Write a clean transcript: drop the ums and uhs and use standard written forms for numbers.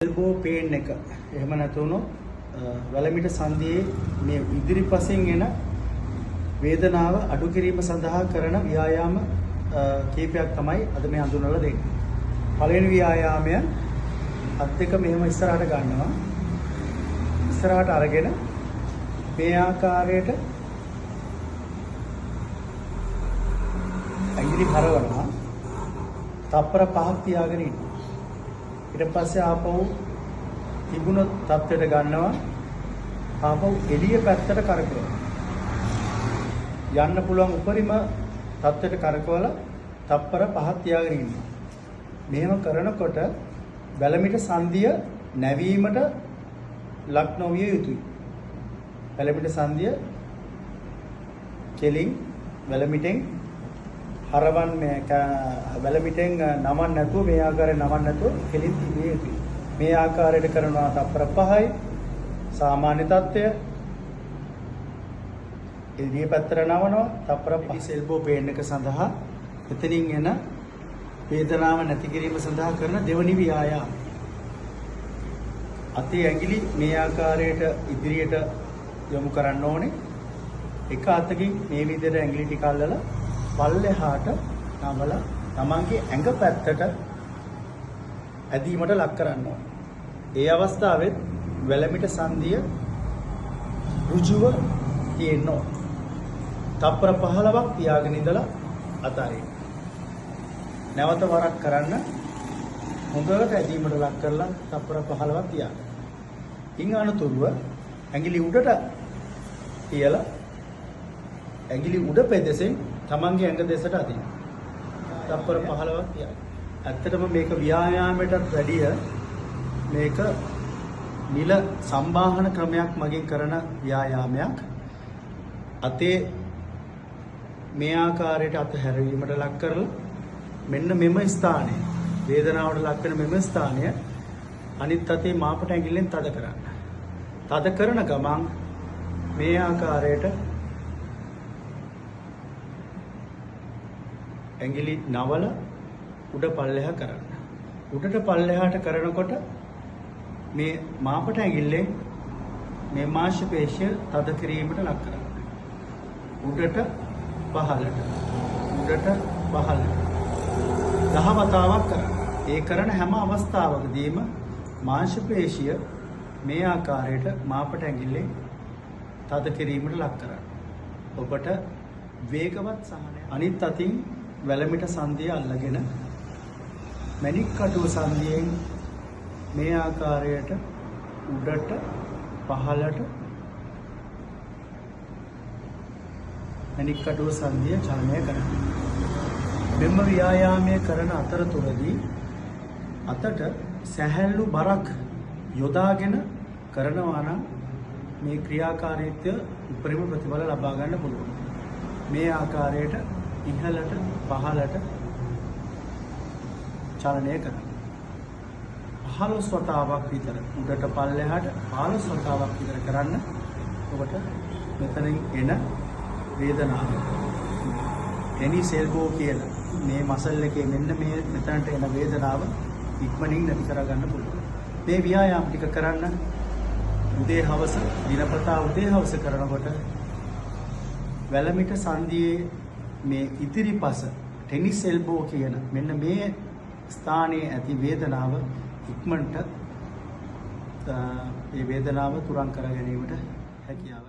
Elbow pain එක එහෙම නැතුනොත් වැලමිට සංදියේ මේ ඉදිරිපසින් එන වේදනාව අඩු කිරීම සඳහා කරන ව්‍යායාම කීපයක් තමයි අද මේ හඳුන්වලා දෙන්නේ. පළවෙනි ව්‍යායාමය අත් දෙක මෙහෙම ඉස්සරහට ගන්නවා. ඉස්සරහට අරගෙන මේ ආකාරයට ඇඟිලි හරවනවා. තප්පර 5ක් තියාගෙන ඉන්න. ඊට පස්සේ ආපහු තිබුණ තත්ත්වයට ගන්නවා. ආපහු එළිය පැත්තට කරකවනවා. යන්න පුළුවන් උපරිම තත්ත්වයට කරකවලා තප්පර 5ක් තියාගෙන ඉන්නවා. මෙහෙම කරනකොට වැලමිට සංදිය නැවීමට ලක් නොවිය යුතුයි. වැලමිට සංදිය කෙලින් වැලමිටෙන් හරවන් මේ වැලමිටෙන් නමන්න නැතුව මේ ආකාරයෙන් නමන්න නැතුව කෙලින් තිබිය යුතුයි. මේ ආකාරයට කරනවා තප්පර 5යි සාමාන්‍ය තත්ත්වය. එළිය පැත්තට නවනවා තප්පර 5 එල්බෝ පේන් එක සඳහා එතනින් එන වේදනාව නැති කිරීම සඳහා කරන දෙවනි ව්‍යායාමය. අතේ ඇඟිලි මේ ආකාරයට ඉදිරියට යොමු කරන්න ඕනේ. එක අතකින් මේ විදිහට ඇඟිලි ටික අල්ලලා පල්ලෙහාට නමලා තමන්ගේ ඇඟ පැත්තට ඇදීමට ලක් කරන්න ඕනේ. ඒ අවස්ථාවෙත් වැලමිට සංදිය ඍජුව තියෙන්න ඕනේ. තප්පර 15ක් තියාගෙන ඉඳලා අතාරින්න. නැවත වරක් කරන්න හොඳට ඇදීමට ලක් කරලා තප්පර 15ක් තියාගන්න. ඉන් අනතුරුව ඇඟිලි උඩට තියලා ඇඟිලි උඩ පෙදෙසෙන් තමන්ගේ ඇඟ දෙසට අදින්න. තප්පර 15ක් තියාගන්න. ඇත්තටම මේක ව්‍යායාමයටත් වැඩිය මේක නිල සම්බාහන ක්‍රමයක් මගින් කරන ව්‍යායාමයක්. අතේ මේ ආකාරයට අත හැරවීමට ලක් කරලා මෙන්න මෙම ස්ථානය වේදනාවට ලක් වෙන මෙම ස්ථානය අනිත් අතේ මාපට ඇඟිල්ලෙන් තද කරන්න. තද කරන ගමන් මේ ආකාරයට ඇඟිලි නවල උඩ පල්ලෙහා කරන්න. උඩට පල්ලෙහාට කරනකොට මේ මාපට ඇඟිල්ලෙන් මේ මාංශ පේශිය තද කිරීමට ලක් කරන්න. උඩට පහළට උඩට පහළට 10 වතාවක් කරන්න. ඒ කරන හැම අවස්ථාවකදීම මාංශ පේශිය මේ ආකාරයට මාපට ඇඟිල්ලෙන් තද කිරීමට ලක් කරන්න. ඔබට වේගවත් සහනය. අනිත් අතින් වැලමිට සංදිය අල්ලගෙන මණික් කටුව සංදියෙන් මේ ආකාරයට උඩට පහළට මණික් කටුව සංදිය චලනය කරනවා. මෙම ව්‍යායාමය කරන අතරතුරදී අතට සැහැල්ලු බරක් යොදාගෙන කරනවා නම් මේ ක්‍රියාකාරීත්වය උපරිම ප්‍රතිඵල ලබා ගන්න පුළුවන්. මේ ආකාරයට ඉහළට පහළට චලනය කරනවා. 15 වතාවක් විතර උඩට පල්ලෙහාට 15 වතාවක් විතර කරන්න. ඔබට මෙතනින් එන වේදනාව ටෙනිස් එල්බෝ කියලා මේ මසල් එකේ මෙන්න මේ මෙතනට එන වේදනාව ඉක්මනින් නැති කරගන්න පුළුවන්. මේ ව්‍යායාම ටික කරන්න උදේ හවස දිනපතා උදේ හවස කරනකොට වැලමිට සංදියේ මේ ඉදිරිපස ටෙනිස් එල්බෝ කියන මෙන්න මේ ස්ථානයේ ඇති වේදනාව ඉක්මනට ඒ වේදනාව තුරන් කර ගැනීමට හැකියාව